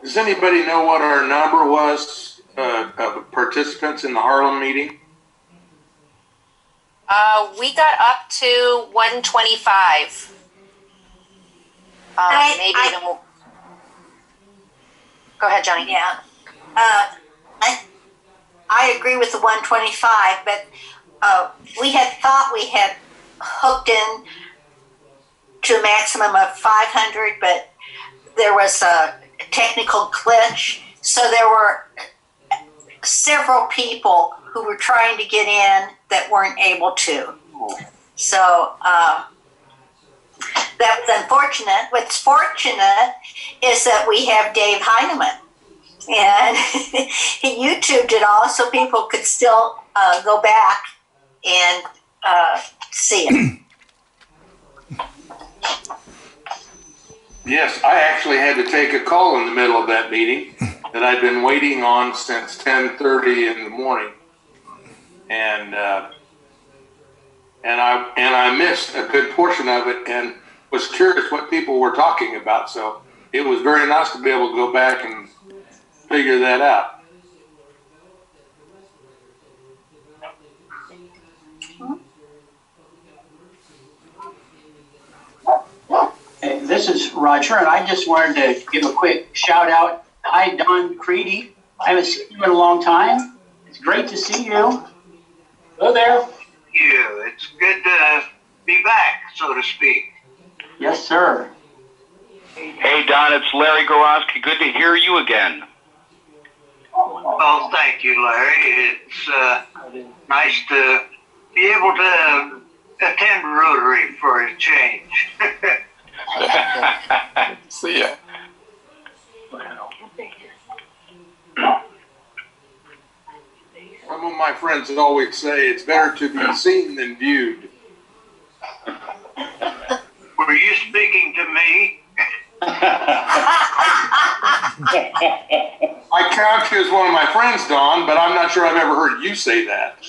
Does anybody know what our number was of participants in the Harlem meeting? We got up to 125. Go ahead, Johnny. Yeah. I agree with the 125, but we had thought we had hooked in to a maximum of 500, but there was a technical glitch. So there were several people who were trying to get in that weren't able to. So that was unfortunate. What's fortunate is that we have Dave Heineman. And he YouTubed it all so people could still go back and see it. Yes, I actually had to take a call in the middle of that meeting that I'd been waiting on since 10:30 in the morning, and I missed a good portion of it and was curious what people were talking about. So it was very nice to be able to go back and figure that out. Hey, this is Roger, and I just wanted to give a quick shout out. Hi, Don Creedy. I haven't seen you in a long time. It's great to see you. Hello there. You. It's good to be back, so to speak. Yes, sir. Hey, Don, it's Larry Goronsky. Good to hear you again. Well, thank you, Larry. It's nice to be able to attend Rotary for a change. See ya. Some of my friends would always say it's better to be seen than viewed. Were you speaking to me? I count you as one of my friends, Don, but I'm not sure I've ever heard you say that.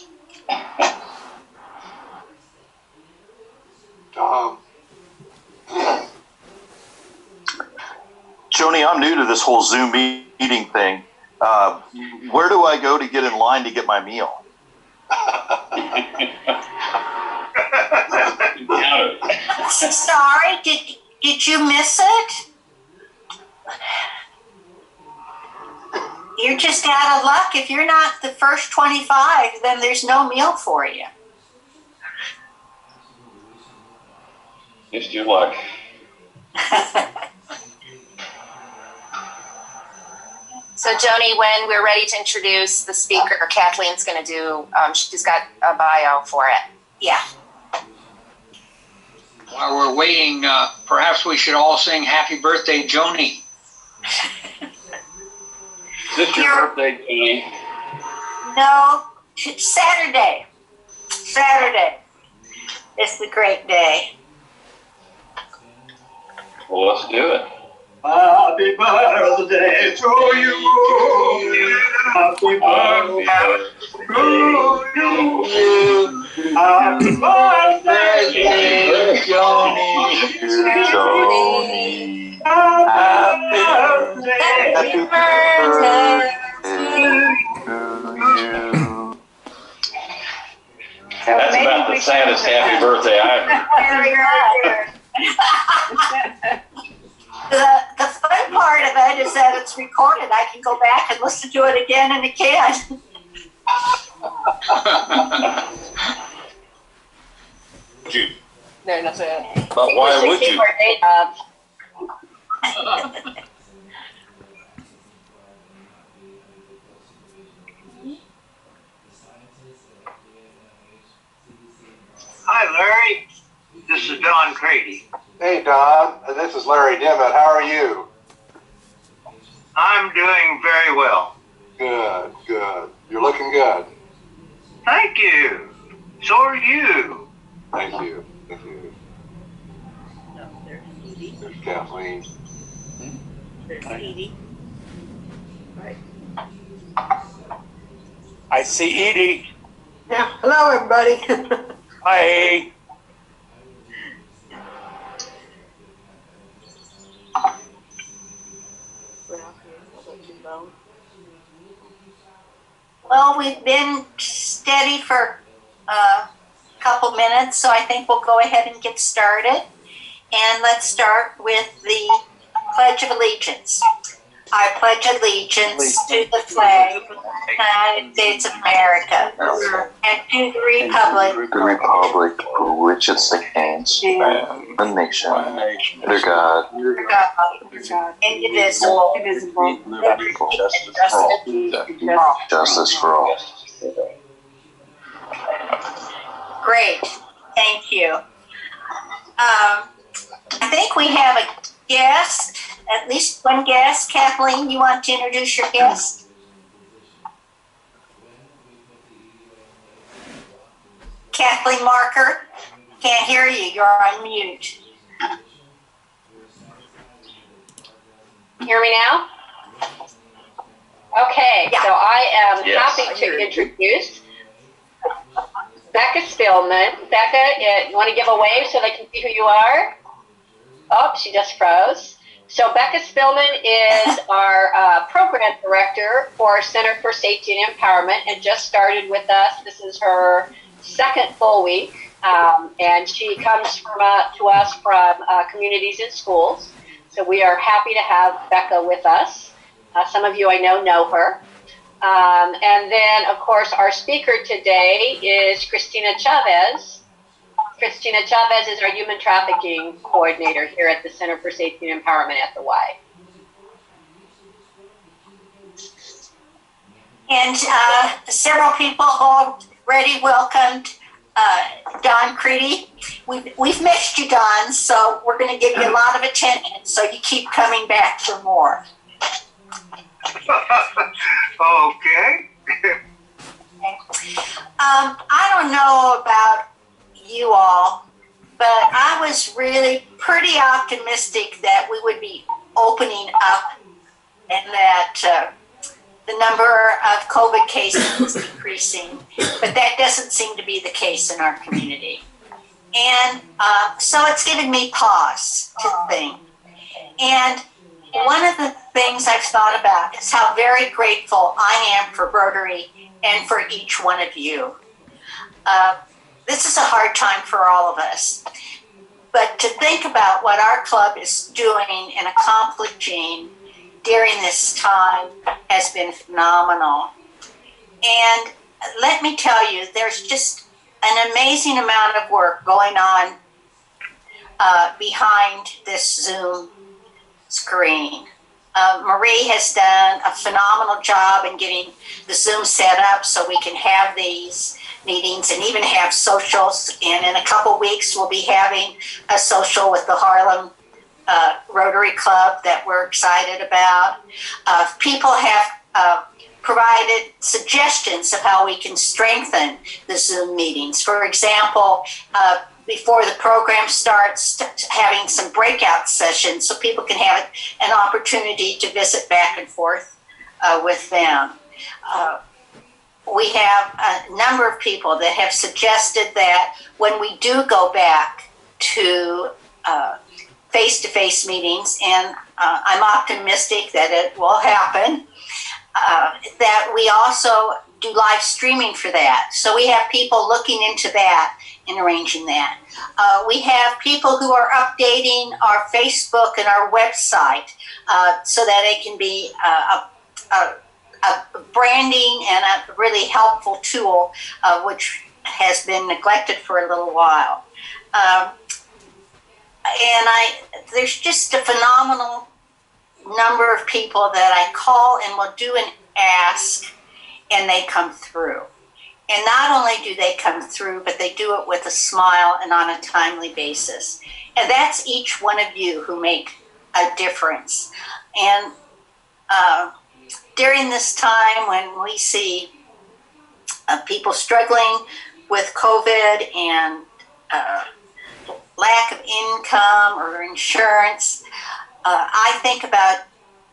Joni, I'm new to this whole Zoom meeting thing. Where do I go to get in line to get my meal? Sorry, did you miss it? You're just out of luck. If you're not the first 25, then there's no meal for you. Just your luck. So, Joni, when we're ready to introduce the speaker, Kathleen's going to do, she's got a bio for it. Yeah. While we're waiting, perhaps we should all sing Happy Birthday, Joni. Is this your birthday, Joni? No, it's Saturday. Saturday. It's the great day. Well, let's do it. Happy birthday to you. Happy birthday to you. Happy birthday, Joni. Happy birthday to you. That's about the saddest happy birthday I've ever. The fun part of it is that it's recorded. I can go back and listen to it again and again. Would you? No, not that. But why would you? Hi, Larry. This is Don Crady. Hey, Don. This is Larry Dimmitt. How are you? I'm doing very well. Good, good. You're looking good. Thank you. So are you. Thank you. Thank you. There's Kathleen. There's Edie. Right. I see Edie. Yeah. Hello, everybody. Hi. Well, we've been steady for a couple minutes, so I think we'll go ahead and get started. And let's start with the Pledge of Allegiance. I pledge allegiance to the flag of the United States of America and to the republic for which it stands, the nation, under God, indivisible, justice for all. Great, thank you. I think we have a guest, at least one guest. Kathleen, you want to introduce your guest? Kathleen Marker, can't hear you. You're on mute. Hear me now? Okay, Yeah. so I am Yes. happy to introduce Becca Spillman. Becca, you want to give a wave so they can see who you are? Oh, she just froze. So Becca Spillman is our program director for Center for Safety and Empowerment and just started with us. This is her second full week, and she comes to us from communities and schools. So we are happy to have Becca with us. Some of you I know her. And then, of course, our speaker today is Christina Chavez. Christina Chavez is our human trafficking coordinator here at the Center for Safety and Empowerment at the Y. And several people already welcomed Don Creedy. We've missed you, Don, so we're going to give you a lot of attention, so you keep coming back for more. Okay. I don't know about you all, but I was really pretty optimistic that we would be opening up and that the number of COVID cases is decreasing, but that doesn't seem to be the case in our community. And so it's given me pause to think. And one of the things I've thought about is how very grateful I am for Rotary and for each one of you. This is a hard time for all of us. But to think about what our club is doing and accomplishing during this time has been phenomenal. And let me tell you, there's just an amazing amount of work going on behind this Zoom screen. Marie has done a phenomenal job in getting the Zoom set up so we can have these meetings and even have socials. And in a couple weeks, we'll be having a social with the Harlem Rotary Club that we're excited about. People have provided suggestions of how we can strengthen the Zoom meetings. For example, before the program starts, having some breakout sessions so people can have an opportunity to visit back and forth with them. We have a number of people that have suggested that when we do go back to face-to-face meetings, and I'm optimistic that it will happen, that we also do live streaming for that. So we have people looking into that and arranging that. We have people who are updating our Facebook and our website so that it can be a branding and a really helpful tool, which has been neglected for a little while. There's just a phenomenal number of people that I call and will do an ask, and they come through. And not only do they come through, but they do it with a smile and on a timely basis. And that's each one of you who make a difference. And during this time when we see people struggling with COVID and lack of income or insurance, I think about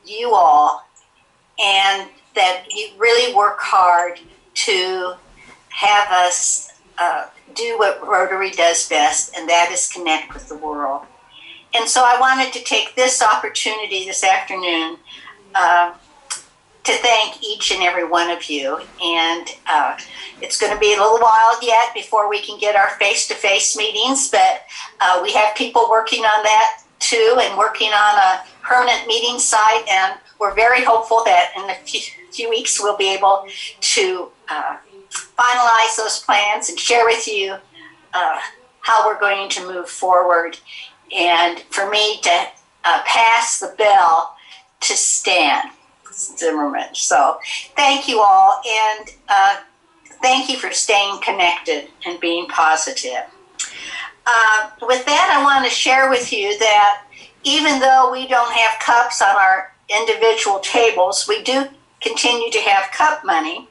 you all and that you really work hard to have us do what Rotary does best, and that is connect with the world. And so I wanted to take this opportunity this afternoon to thank each and every one of you. And it's going to be a little while yet before we can get our face-to-face meetings, but we have people working on that too, and working on a permanent meeting site. And we're very hopeful that in a few weeks we'll be able to finalize those plans and share with you how we're going to move forward. And for me to pass the bell to Stan Zimmerman. So thank you all, and thank you for staying connected and being positive. With that, I want to share with you that even though we don't have cups on our individual tables, we do continue to have cup money.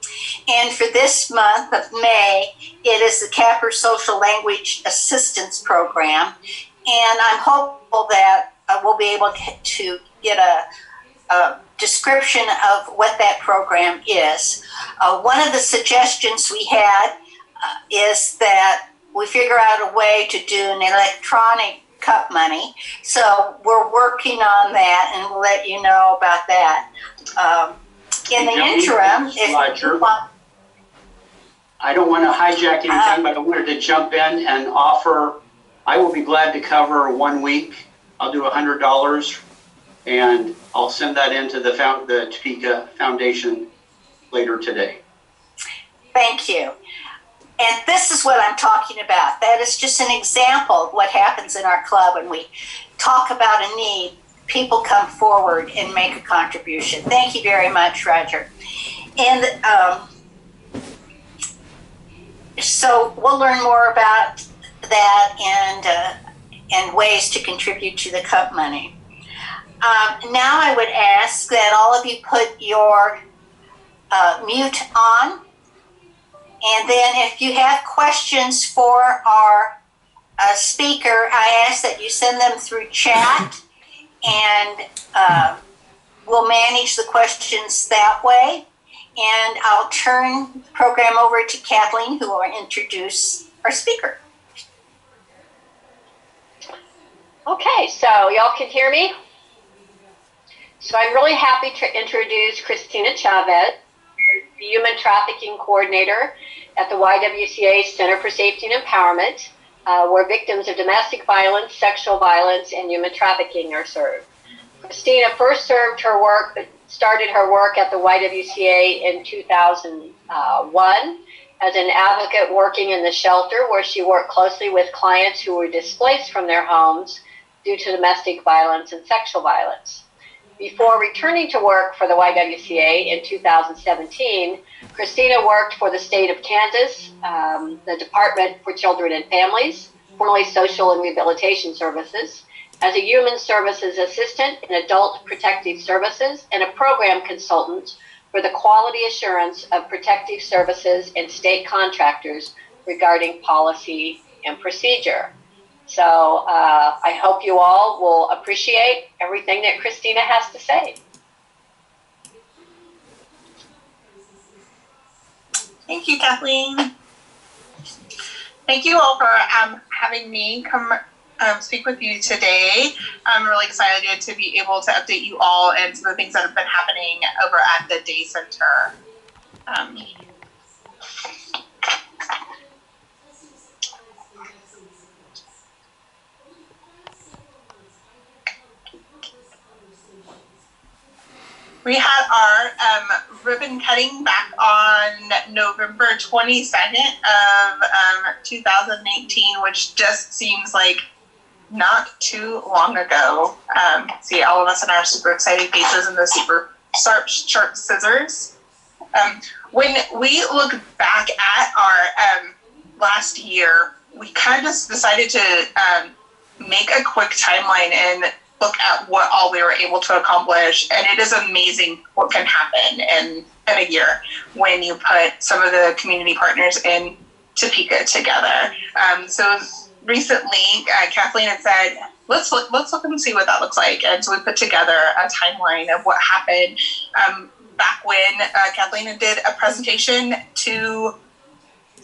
And for this month of May, it is the Capper Social Language Assistance Program. And I'm hopeful that we'll be able to get a description of what that program is. One of the suggestions we had is that we figure out a way to do an electronic cup money. So we're working on that, and we'll let you know about that. In the interim, if you want, I don't want to hijack anything, but I wanted to jump in and offer, I will be glad to cover 1 week. I'll do $100, and I'll send that into the Topeka Foundation later today. Thank you. And this is what I'm talking about. That is just an example of what happens in our club when we talk about a need. People come forward and make a contribution. Thank you very much, Roger. And so we'll learn more about that and ways to contribute to the cup money. Now I would ask that all of you put your mute on. And then if you have questions for our speaker, I ask that you send them through chat, and we'll manage the questions that way. And I'll turn the program over to Kathleen, who will introduce our speaker. Okay, so y'all can hear me? So I'm really happy to introduce Christina Chavez, the Human Trafficking Coordinator at the YMCA Center for Safety and Empowerment, where victims of domestic violence, sexual violence, and human trafficking are served. Christina first started her work at the YMCA in 2001 as an advocate working in the shelter, where she worked closely with clients who were displaced from their homes due to domestic violence and sexual violence. Before returning to work for the YMCA in 2017, Christina worked for the state of Kansas, the Department for Children and Families, formerly Social and Rehabilitation Services, as a Human Services Assistant in Adult Protective Services and a Program Consultant for the Quality Assurance of Protective Services and State Contractors regarding policy and procedure. So I hope you all will appreciate everything that Christina has to say. Thank you, Kathleen. Thank you all for having me come speak with you today. I'm really excited to be able to update you all and some of the things that have been happening over at the Day Center. We had our ribbon cutting back on November 22nd of 2018, which just seems like not too long ago. See all of us in our super excited faces and the super sharp scissors. When we look back at our last year, we kind of just decided to make a quick timeline and look at what all we were able to accomplish. And it is amazing what can happen in a year when you put some of the community partners in Topeka together. So recently, Kathleen had said, let's look and see what that looks like. And so we put together a timeline of what happened back when Kathleen did a presentation to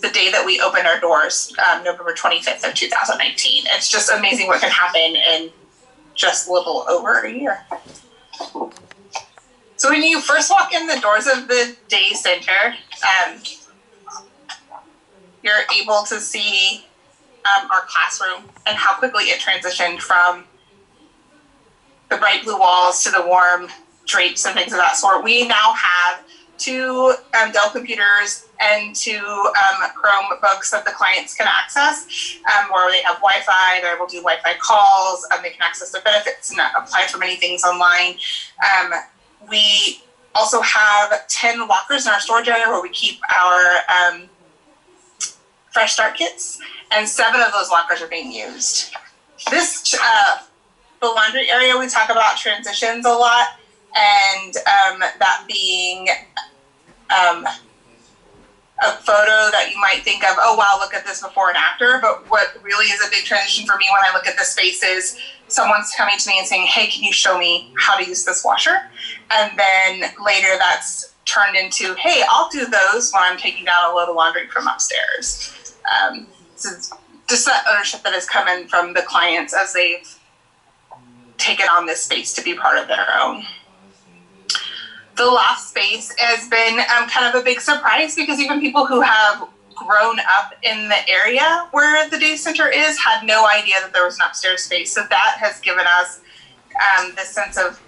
the day that we opened our doors, November 25th of 2019. It's just amazing what can happen in just a little over a year. So So when you first walk in the doors of the day center, you're able to see our classroom and how quickly it transitioned from the bright blue walls to the warm drapes and things of that sort. We now have 2 Dell computers and 2 Chromebooks that the clients can access, where they have Wi-Fi, they're able to do Wi-Fi calls, they can access their benefits and apply for many things online. We also have 10 lockers in our storage area where we keep our Fresh Start kits, and 7 of those lockers are being used. This, the laundry area, we talk about transitions a lot, and that being a photo that you might think of, oh wow, look at this before and after, but what really is a big transition for me when I look at this space is someone's coming to me and saying, hey, can you show me how to use this washer? And then later that's turned into, hey, I'll do those when I'm taking down a load of laundry from upstairs. So just that ownership that has come in from the clients as they've taken on this space to be part of their own. The loft space has been kind of a big surprise because even people who have grown up in the area where the day center is had no idea that there was an upstairs space. So that has given us this sense of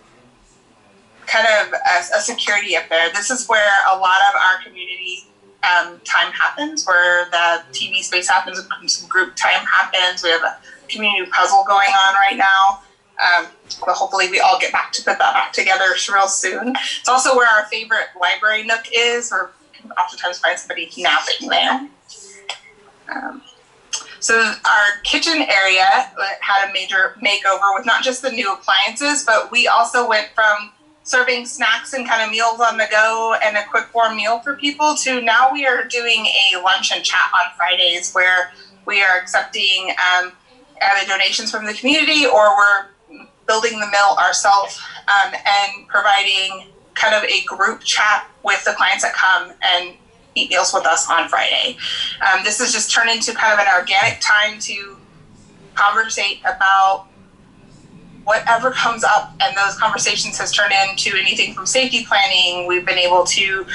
kind of a security up there. This is where a lot of our community time happens, where the TV space happens, some group time happens. We have a community puzzle going on right now. But hopefully we all get back to put that back together real soon. It's also where our favorite library nook is, or can oftentimes find somebody napping there. So our kitchen area had a major makeover with not just the new appliances, but we also went from serving snacks and kind of meals on the go and a quick warm meal for people to now we are doing a lunch and chat on Fridays where we are accepting either donations from the community or we're building the mill ourselves and providing kind of a group chat with the clients that come and eat meals with us on Friday. This has just turned into kind of an organic time to conversate about whatever comes up, and those conversations has turned into anything from safety planning. We've been able to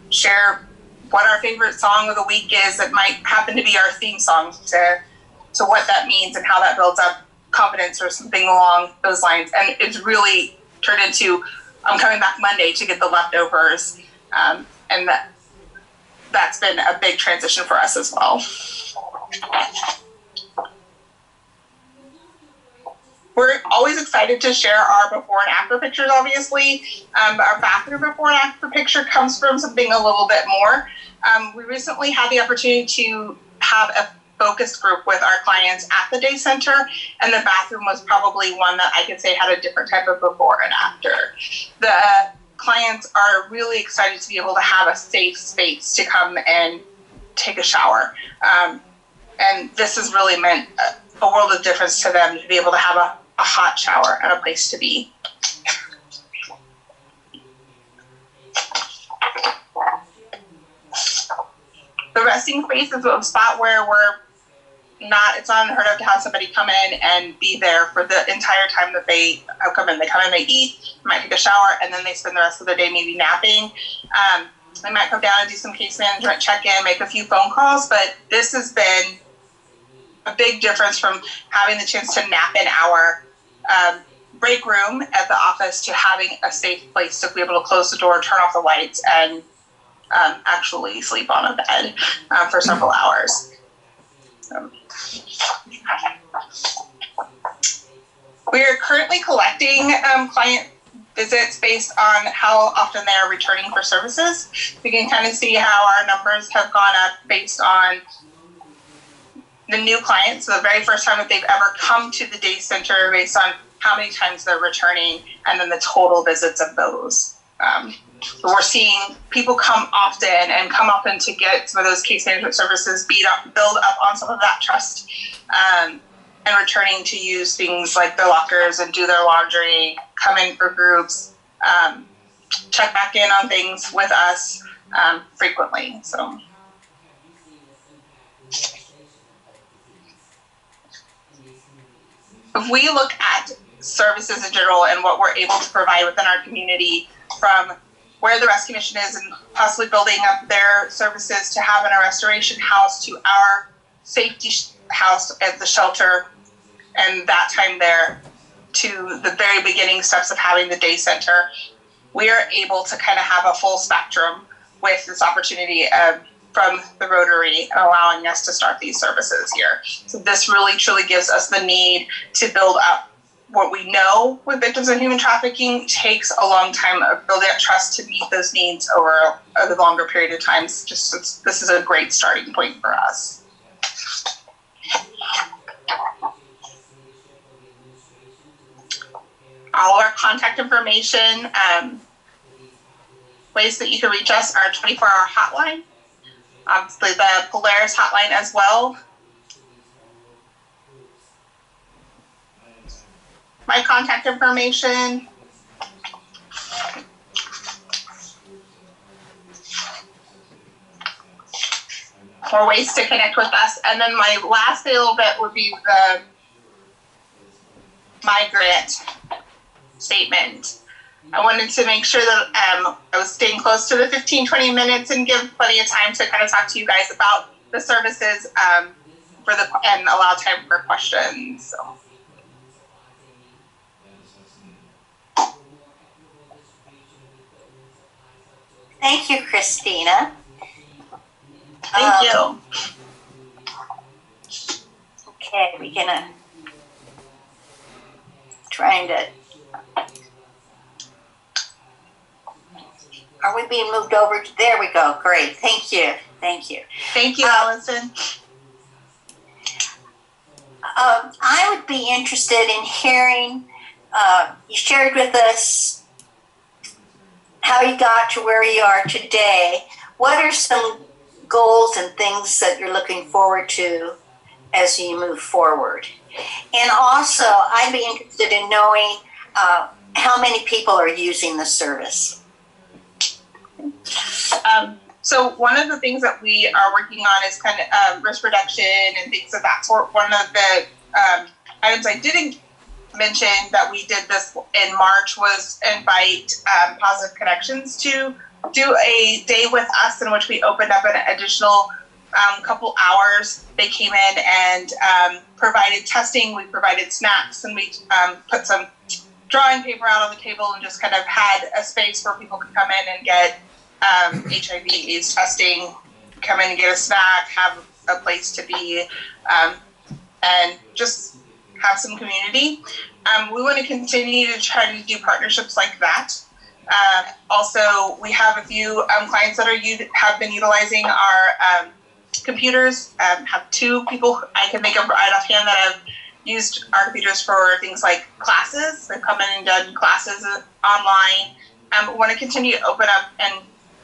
share what our favorite song of the week is that might happen to be our theme song to what that means and how that builds up confidence or something along those lines. And it's really turned into, I'm coming back Monday to get the leftovers. And that's been a big transition for us as well. We're always excited to share our before and after pictures, obviously. Our bathroom before and after picture comes from something a little bit more. We recently had the opportunity to have a focus group with our clients at the day center, and the bathroom was probably one that I could say had a different type of before and after. The clients are really excited to be able to have a safe space to come and take a shower. And this has really meant a world of difference to them to be able to have a hot shower and a place to be. The resting space is a spot where it's not unheard of to have somebody come in and be there for the entire time that they have come in. They come in, they eat, they might take a shower, and then they spend the rest of the day maybe napping. They might come down and do some case management, check in, make a few phone calls, but this has been a big difference from having the chance to nap in our break room at the office to having a safe place to be able to close the door, turn off the lights, and actually sleep on a bed for several hours. We are currently collecting client visits based on how often they are returning for services. We can kind of see how our numbers have gone up based on the new clients, so the very first time that they've ever come to the day center, based on how many times they're returning, and then the total visits of those. So we're seeing people come often to get some of those case management services, build up on some of that trust, and returning to use things like their lockers and do their laundry, come in for groups, check back in on things with us frequently. So. If we look at services in general and what we're able to provide within our community, from where the rescue mission is and possibly building up their services to having a restoration house to our safety house at the shelter, and that time there to the very beginning steps of having the day center. We are able to kind of have a full spectrum with this opportunity from the Rotary and allowing us to start these services here. So this really truly gives us the need to build up what we know with victims of human trafficking takes a long time of building up trust to meet those needs over a longer period of time. This is a great starting point for us. All of our contact information, ways that you can reach us, our 24-hour hotline, obviously the Polaris hotline as well. My contact information. More ways to connect with us. And then my last little bit would be my grant statement. I wanted to make sure that I was staying close to the 15-20 minutes and give plenty of time to kind of talk to you guys about the services and allow time for questions. So. Thank you, Christina. Thank you. Okay, we're gonna trying to. Are we being moved over? There we go. Great. Thank you. Thank you. Thank you, Allison. I would be interested in hearing. You shared with us how you got to where you are today. What are some goals and things that you're looking forward to as you move forward? And also, I'd be interested in knowing how many people are using the service. So one of the things that we are working on is kind of risk reduction and things of that sort. One of the items I didn't mention that we did this in March was invite Positive Connections to do a day with us in which we opened up an additional couple hours. They came in and provided testing, we provided snacks, and we put some drawing paper out on the table and just kind of had a space where people could come in and get HIV/AIDS testing, come in and get a snack, have a place to be, and just have some community. We want to continue to try to do partnerships like that. Also, we have a few clients that have been utilizing our computers. Have two people I can think of right offhand that have used our computers for things like classes. They've come in and done classes online. We want to continue to open up and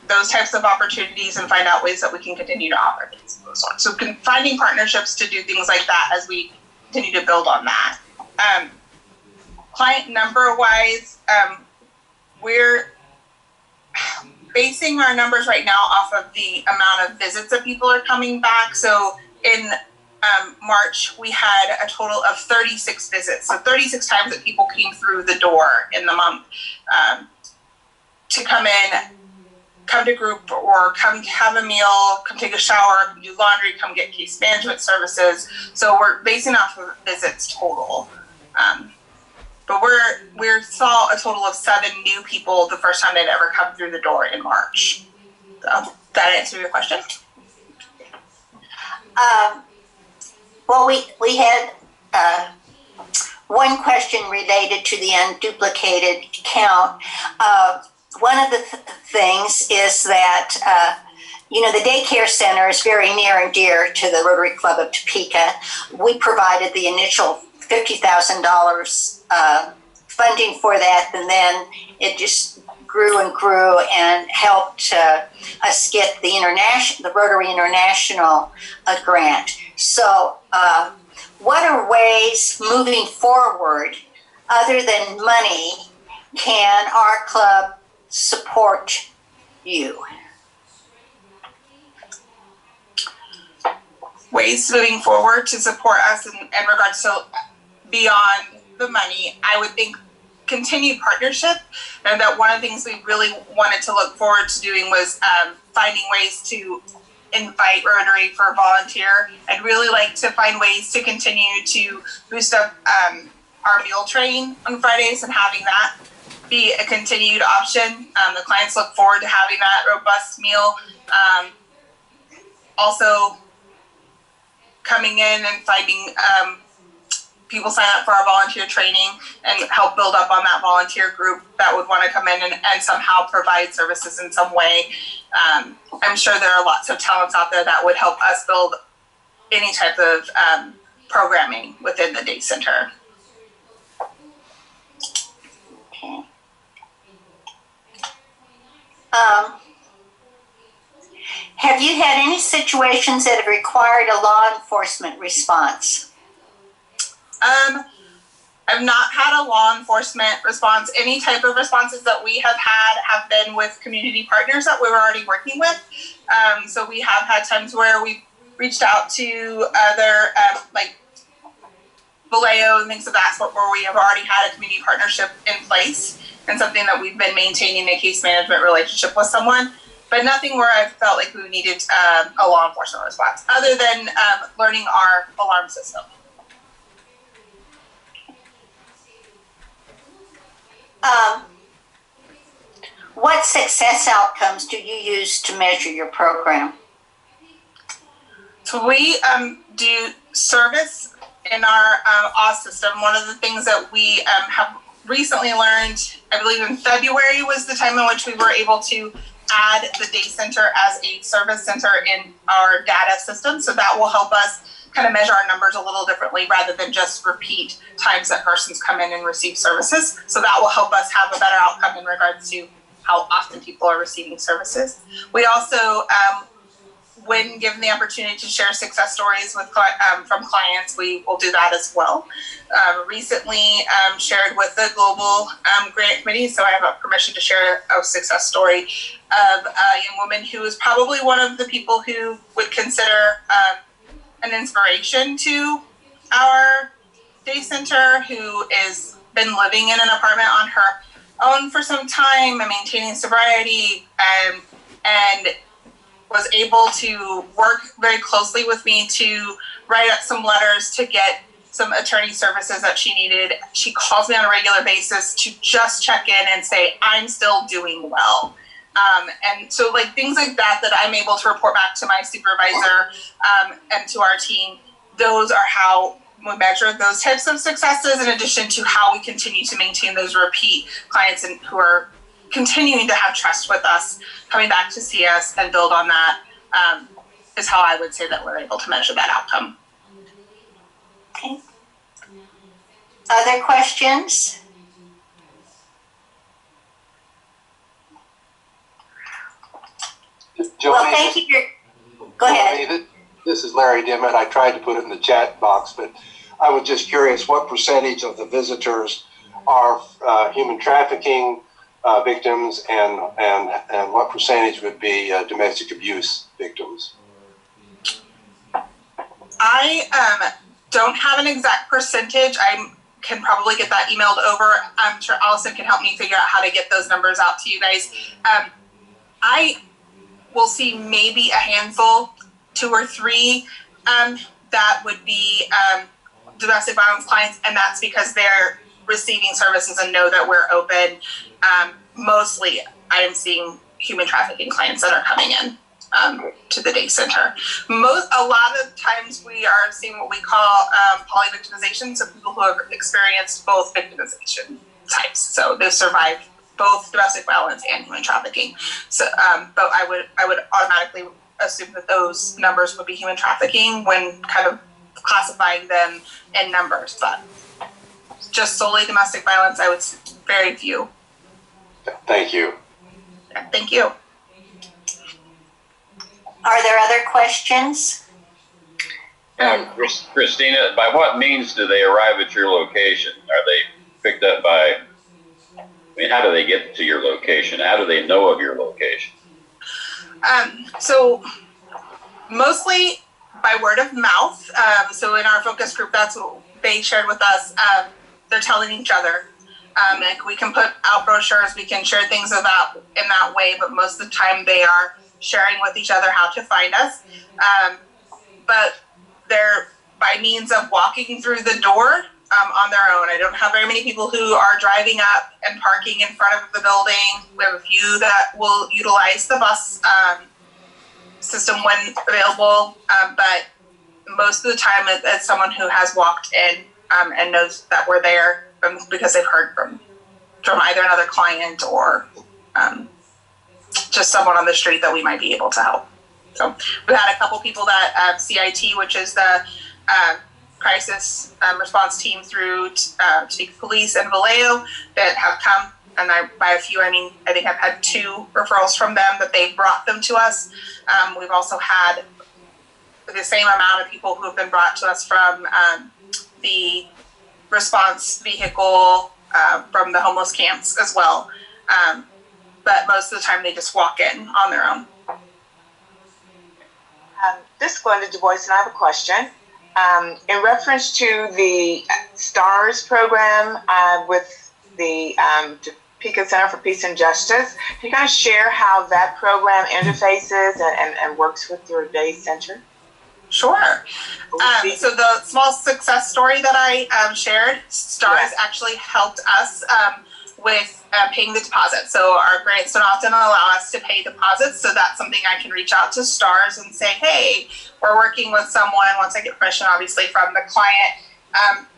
those types of opportunities and find out ways that we can continue to offer things of those sorts. So finding partnerships to do things like that as we continue to build on that. Client number wise, we're basing our numbers right now off of the amount of visits that people are coming back. So in March, we had a total of 36 visits. So 36 times that people came through the door in the month to come in, come to group, or come have a meal, come take a shower, come do laundry, come get case management services. So we're basing off of visits total. But we saw a total of 7 new people the first time they'd ever come through the door in March. So that answer your question? Well, we had one question related to the unduplicated count. One of the things is that, the daycare center is very near and dear to the Rotary Club of Topeka. We provided the initial $50,000 funding for that, and then it just grew and grew and helped us get the Rotary International grant. So what are ways moving forward, other than money, can our club support you? Ways moving forward to support us in regards to beyond the money, I would think continued partnership, and that one of the things we really wanted to look forward to doing was finding ways to invite Rotary for volunteer. I'd really like to find ways to continue to boost up our meal train on Fridays and having that be a continued option. The clients look forward to having that robust meal. Also coming in and finding people sign up for our volunteer training and help build up on that volunteer group that would want to come in and somehow provide services in some way. I'm sure there are lots of talents out there that would help us build any type of programming within the day center. Okay. Have you had any situations that have required a law enforcement response? I've not had a law enforcement response. Any type of responses that we have had have been with community partners that we were already working with. So we have had times where we've reached out to other, like Vallejo and things of that sort, where we have already had a community partnership in place and something that we've been maintaining a case management relationship with someone. But nothing where I felt like we needed a law enforcement response, other than learning our alarm system. What success outcomes do you use to measure your program? So we do service in our Oz system. One of the things that we have recently learned, I believe in February was the time in which we were able to add the day center as a service center in our data system. So that will help us kind of measure our numbers a little differently rather than just repeat times that persons come in and receive services. So that will help us have a better outcome in regards to how often people are receiving services. We also, when given the opportunity to share success stories with from clients, we will do that as well. Recently shared with the global grant committee, so I have permission to share a success story of a young woman who is probably one of the people who would consider an inspiration to our day center, who is been living in an apartment on her own for some time and maintaining sobriety, and was able to work very closely with me to write up some letters to get some attorney services that she needed. She calls me on a regular basis to just check in and say, I'm still doing well. And so like things like that I'm able to report back to my supervisor and to our team. Those are how we measure those types of successes, in addition to how we continue to maintain those repeat clients and who are continuing to have trust with us, coming back to see us and build on that, is how I would say that we're able to measure that outcome. Okay. Other questions? Joni, Well, thank you. Go ahead. This is Larry Dimmitt. I tried to put it in the chat box, but I was just curious what percentage of the visitors are human trafficking victims, and what percentage would be domestic abuse victims? I don't have an exact percentage. I can probably get that emailed over. I'm sure Allison can help me figure out how to get those numbers out to you guys. I will see maybe a handful, 2 or 3, that would be domestic violence clients, and that's because they're receiving services and know that we're open. Mostly, I am seeing human trafficking clients that are coming in to the day center. A lot of times we are seeing what we call polyvictimization, so people who have experienced both victimization types. So they've survived both domestic violence and human trafficking. So, but I would automatically assume that those numbers would be human trafficking when kind of classifying them in numbers. But just solely domestic violence, I would say very few. Thank you. Yeah, thank you. Are there other questions? Christina, by what means do they arrive at your location? Are they picked up by, I mean, how do they get to your location? How do they know of your location? So mostly by word of mouth. So in our focus group, that's what they shared with us. they're telling each other. Like we can put out brochures, we can share things about in that way, but most of the time they are sharing with each other how to find us. But they're by means of walking through the door on their own. I don't have very many people who are driving up and parking in front of the building. We have a few that will utilize the bus system when available, but most of the time it's someone who has walked in and knows that we're there because they've heard from either another client or just someone on the street that we might be able to help. So we've had a couple people that CIT, which is the crisis response team through Topeka Police and Vallejo, that have come. And by a few, I mean, I think I've had 2 referrals from them that they've brought them to us. We've also had the same amount of people who have been brought to us from the response vehicle from the homeless camps as well. But most of the time they just walk in on their own. This is Glenda Du Bois, and I have a question. In reference to the STARS program with the Topeka Center for Peace and Justice, can you guys share how that program interfaces and works with your day center? Sure. So the small success story that I shared, STARS actually helped us with paying the deposit. So our grants don't often allow us to pay deposits. So that's something I can reach out to STARS and say, hey, we're working with someone, once I get permission, obviously, from the client,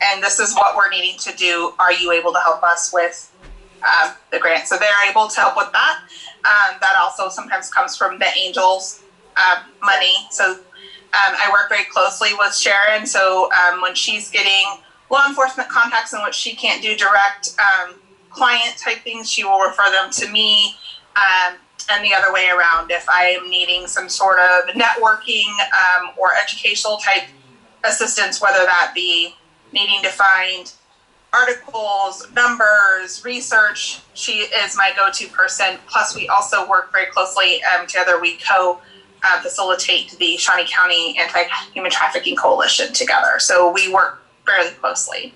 and this is what we're needing to do. Are you able to help us with the grant? So they're able to help with that. That also sometimes comes from the Angels money. So I work very closely with Sharon. So when she's getting law enforcement contacts in which she can't do direct client type things, she will refer them to me, and the other way around. If I am needing some sort of networking or educational type assistance, whether that be needing to find articles, numbers, research, she is my go-to person. Plus, we also work very closely together. We facilitate the Shawnee County Anti-Human Trafficking Coalition together. So we work fairly closely.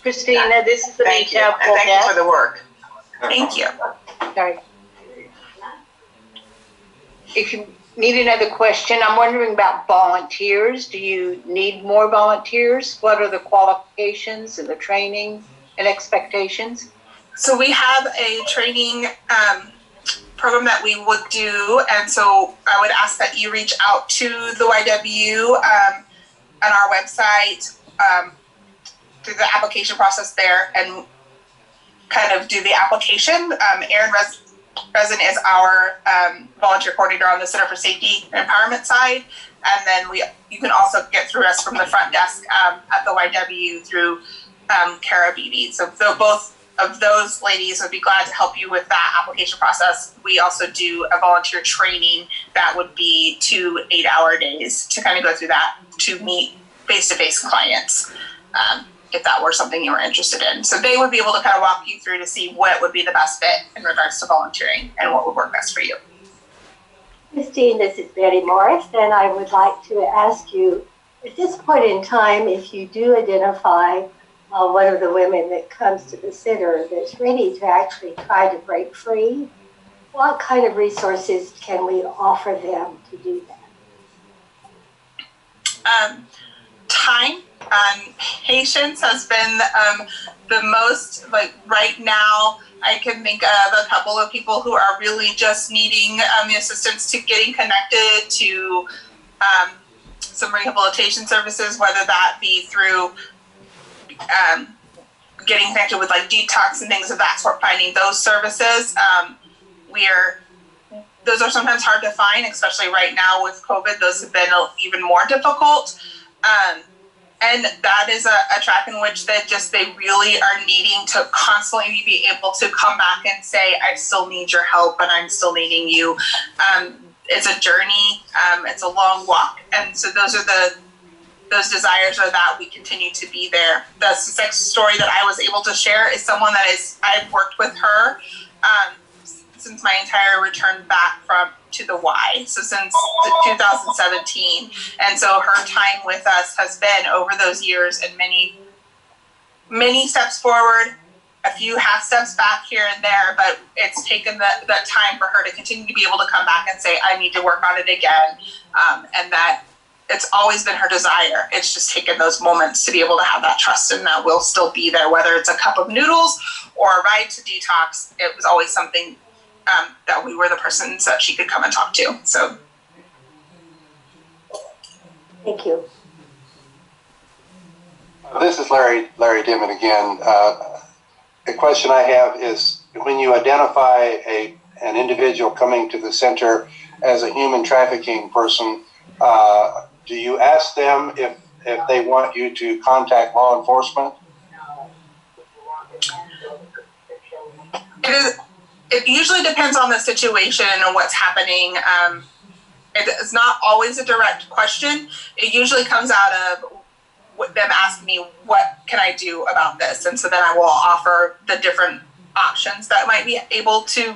Christina, this is Anita. Thank you for the work. Thank you. Sorry. If you need another question, I'm wondering about volunteers. Do you need more volunteers? What are the qualifications and the training and expectations? So we have a training program that we would do, and so I would ask that you reach out to the YW on our website through the application process there and kind of do the application. Erin Resin is our volunteer coordinator on the Center for Safety and Empowerment side, and then you can also get through us from the front desk at the YW through Kara Beebe. So both of those ladies would be glad to help you with that application process. We also do a volunteer training that would be 2 8-hour days to kind of go through that to meet face-to-face clients, if that were something you were interested in. So they would be able to kind of walk you through to see what would be the best fit in regards to volunteering and what would work best for you. Christine, this is Betty Morris, and I would like to ask you, at this point in time, if you do identify one of the women that comes to the center that's ready to actually try to break free, what kind of resources can we offer them to do that? Time and patience has been the most, right now, I can think of a couple of people who are really just needing the assistance to getting connected to some rehabilitation services, whether that be through getting connected with detox and things of that sort, finding those services. Those are sometimes hard to find, especially right now with COVID. Those have been even more difficult. And that is a track in which they really are needing to constantly be able to come back and say, I still need your help and I'm still needing you. It's a journey. It's a long walk. And so those desires are that we continue to be there. The success story that I was able to share is someone that I've worked with her since my entire return back to the Y, so since 2017. And so her time with us has been over those years and many steps forward, a few half steps back here and there, but it's taken that time for her to continue to be able to come back and say, I need to work on it again. And that it's always been her desire. It's just taken those moments to be able to have that trust, and that we'll still be there, whether it's a cup of noodles or a ride to detox. It was always something that we were the persons that she could come and talk to. So Thank you. This is Larry Dimon again. The question I have is, when you identify an individual coming to the center as a human trafficking person, do you ask them if they want you to contact law enforcement? It usually depends on the situation and what's happening. It's not always a direct question. It usually comes out of them asking me, what can I do about this? And so then I will offer the different options that might be able to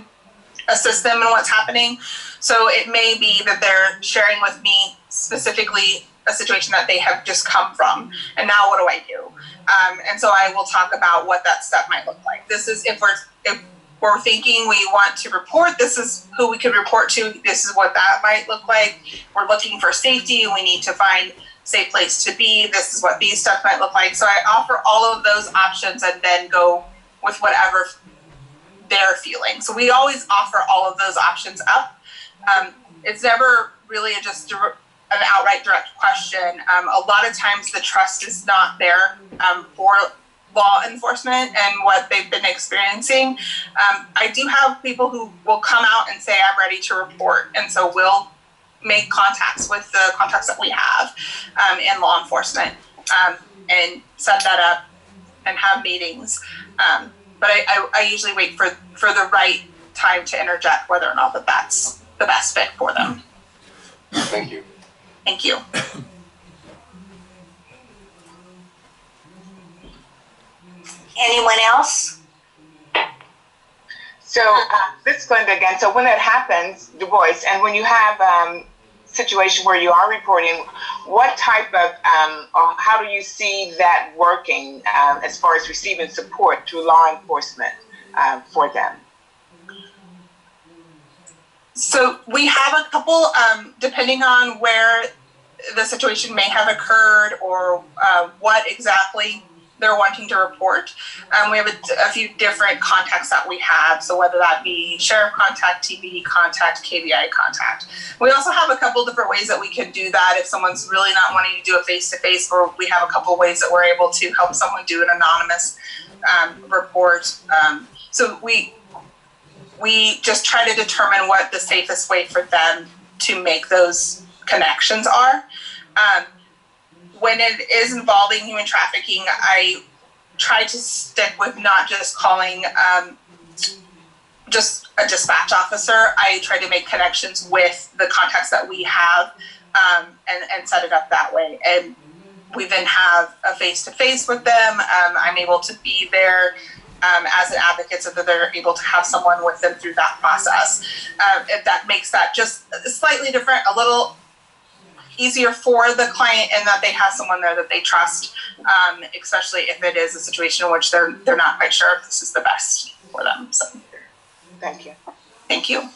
assist them in what's happening. So it may be that they're sharing with me specifically a situation that they have just come from, and now what do I do? And so I will talk about what that step might look like. This is if we're thinking we want to report, this is who we could report to, this is what that might look like. We're looking for safety, we need to find a safe place to be, this is what these steps might look like. So I offer all of those options and then go with whatever they're feeling. So we always offer all of those options up. It's never really just an outright direct question. A lot of times the trust is not there for law enforcement and what they've been experiencing. I do have people who will come out and say, I'm ready to report. And so we'll make contacts with the contacts that we have in law enforcement and set that up and have meetings. But I usually wait for the right time to interject whether or not that's the best fit for them. Thank you. Thank you. Anyone else? So this is Glenda again. So when that happens, Du Bois, and when you have situation where you are reporting, what type of, or how do you see that working as far as receiving support through law enforcement for them? So we have a couple, depending on where the situation may have occurred or what exactly they're wanting to report. We have a few different contacts that we have. So whether that be sheriff contact, TPD contact, KBI contact. We also have a couple different ways that we can do that if someone's really not wanting to do a face-to-face, or we have a couple ways that we're able to help someone do an anonymous report. So we just try to determine what the safest way for them to make those connections are. When it is involving human trafficking, I try to stick with not just calling just a dispatch officer. I try to make connections with the contacts that we have and set it up that way. And we then have a face-to-face with them. I'm able to be there as an advocate so that they're able to have someone with them through that process. If that makes that just slightly different, a little easier for the client in that they have someone there that they trust, especially if it is a situation in which they're not quite sure if this is the best for them. So, thank you. Thank you.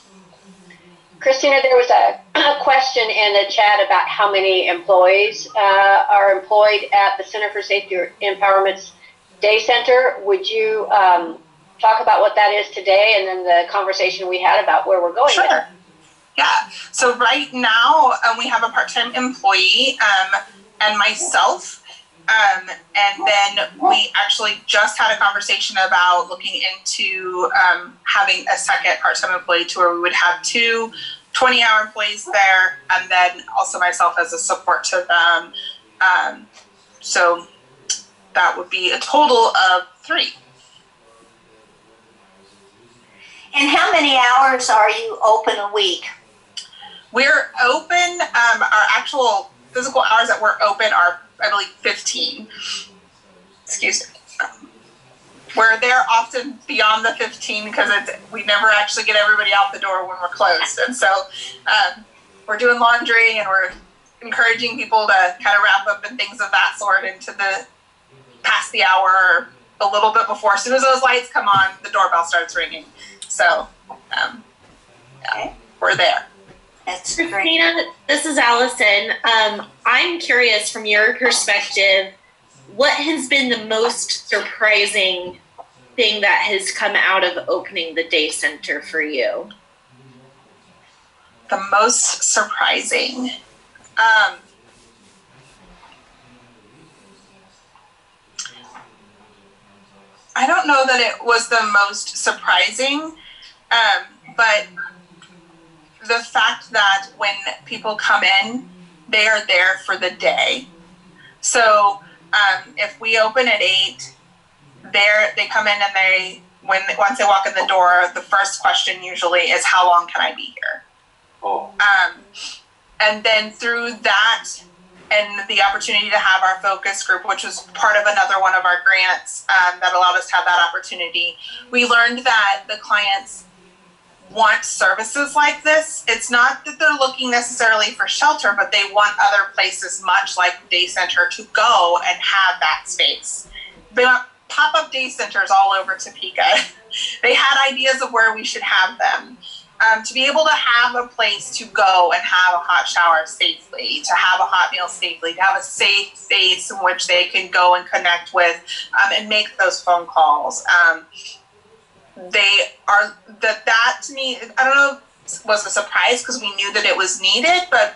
Christina, there was a question in the chat about how many employees are employed at the Center for Safety Empowerment's Day Center. Would you talk about what that is today and then the conversation we had about where we're going? Sure. With? Yeah. So right now we have a part-time employee and myself. And then we actually just had a conversation about looking into having a second part-time employee to where we would have 2 20-hour employees there, and then also myself as a support to them. So that would be a total of 3. And how many hours are you open a week? We're open, our actual physical hours that we're open are, I believe, 15. Excuse me. we're there often beyond the 15 because we never actually get everybody out the door when we're closed. And so we're doing laundry and we're encouraging people to kind of wrap up and things of that sort into the past the hour or a little bit before. As soon as those lights come on, the doorbell starts ringing. So yeah, we're there. That's Christina, great. this is Allison. I'm curious from your perspective, what has been the most surprising thing that has come out of opening the day center for you? The most surprising. I don't know that it was the most surprising, but the fact that when people come in, they are there for the day. So if we open at 8, they come in and once they walk in the door, the first question usually is, how long can I be here? Oh. And then through that and the opportunity to have our focus group, which was part of another one of our grants that allowed us to have that opportunity, we learned that the clients want services like this. It's not that they're looking necessarily for shelter, but they want other places, much like day center, to go and have that space. They want pop-up day centers all over Topeka. They had ideas of where we should have them. To be able to have a place to go and have a hot shower safely, to have a hot meal safely, to have a safe space in which they can go and connect with and make those phone calls. That to me, I don't know, was a surprise because we knew that it was needed, but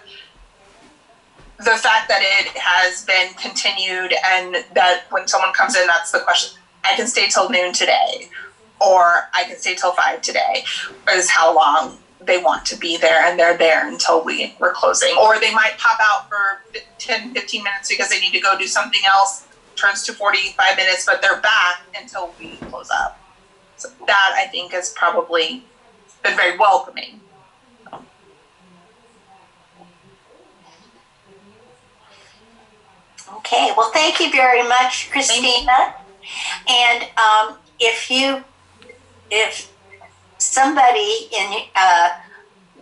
the fact that it has been continued and that when someone comes in, that's the question. I can stay till noon today, or I can stay till 5 today, is how long they want to be there, and they're there until we're closing. Or they might pop out for 10, 15 minutes because they need to go do something else, turns to 45 minutes, but they're back until we close up. So that, I think, has probably been very welcoming. Okay, well, thank you very much, Christina. And if somebody in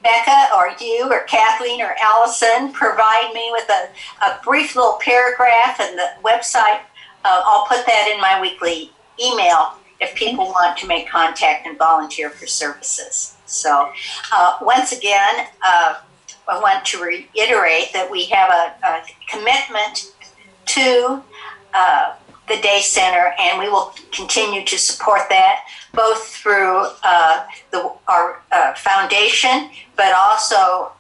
Becca or you or Kathleen or Allison provide me with a brief little paragraph and the website, I'll put that in my weekly email if people want to make contact and volunteer for services. So once again, I want to reiterate that we have a commitment to the day center, and we will continue to support that both through our foundation, but also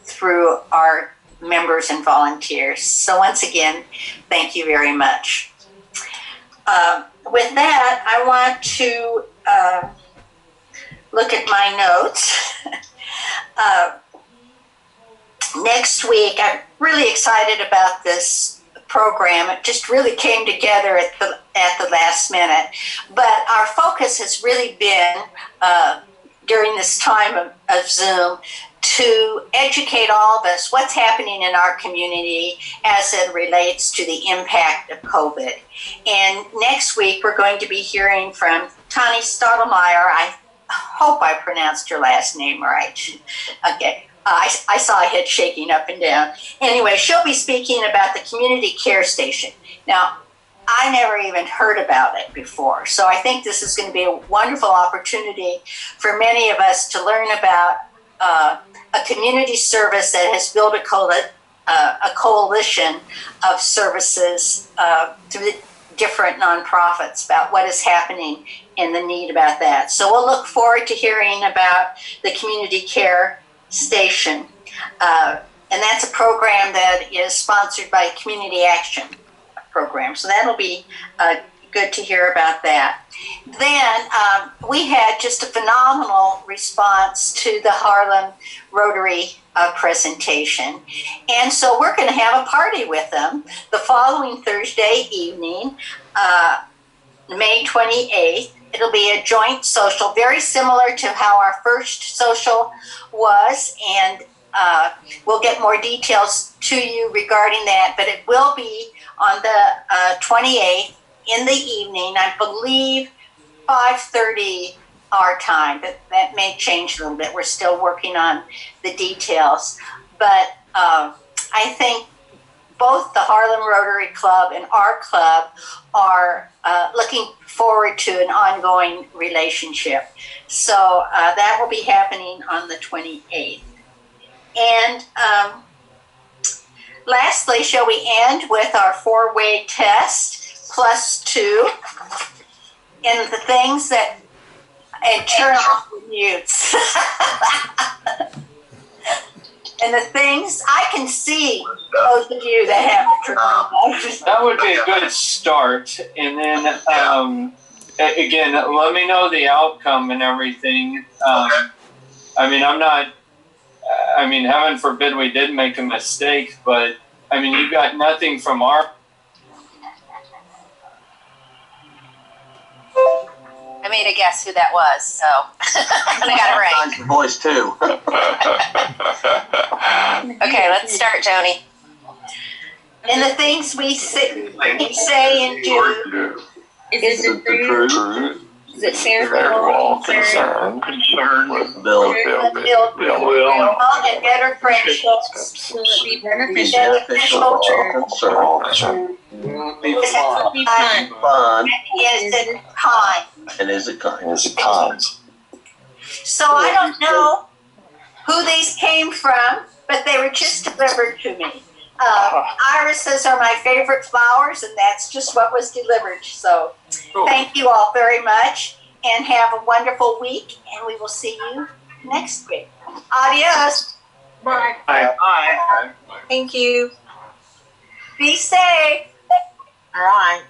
through our members and volunteers. So once again, thank you very much. With that, I want to look at my notes. Next week, I'm really excited about this program. It just really came together at the last minute. But our focus has really been, during this time of Zoom, to educate all of us what's happening in our community as it relates to the impact of COVID. And next week, we're going to be hearing from Tani Stottlemyre. I hope I pronounced your last name right. Okay. I saw a head shaking up and down. Anyway, she'll be speaking about the community care station. Now, I never even heard about it before. So I think this is going to be a wonderful opportunity for many of us to learn about a community service that has built a coalition of services through the different nonprofits about what is happening and the need about that. So we'll look forward to hearing about the community care station. And that's a program that is sponsored by Community Action Program. So that'll be good to hear about that. Then we had just a phenomenal response to the Harlem Rotary presentation. And so we're going to have a party with them the following Thursday evening, May 28th. It'll be a joint social, very similar to how our first social was, and we'll get more details to you regarding that, but it will be on the 28th in the evening, I believe 5:30 our time. That may change a little bit. We're still working on the details. But I think both the Harlem Rotary Club and our club are looking forward to an ongoing relationship. So that will be happening on the 28th. And lastly, shall we end with our 4-way test +2 and the things that, and turn off the mutes. And the things I can see, those of you that have turned off. That would be a good start. And then, again, let me know the outcome and everything. I mean, heaven forbid we did make a mistake, but I mean, you got nothing from our. I made a guess who that was, so I got it right. Your voice too. Okay, let's start, Joni. And the things we say and do. Is it the truth? Is it fair concern? Concern. Build and better friendships. Will it be beneficial? Concern. Be fun. Is it kind? And is it kind? So I don't know who these came from, but they were just delivered to me. Irises are my favorite flowers, and that's just what was delivered. So thank you all very much, and have a wonderful week, and we will see you next week. Adios. Bye. Bye. Thank you. Be safe. All right.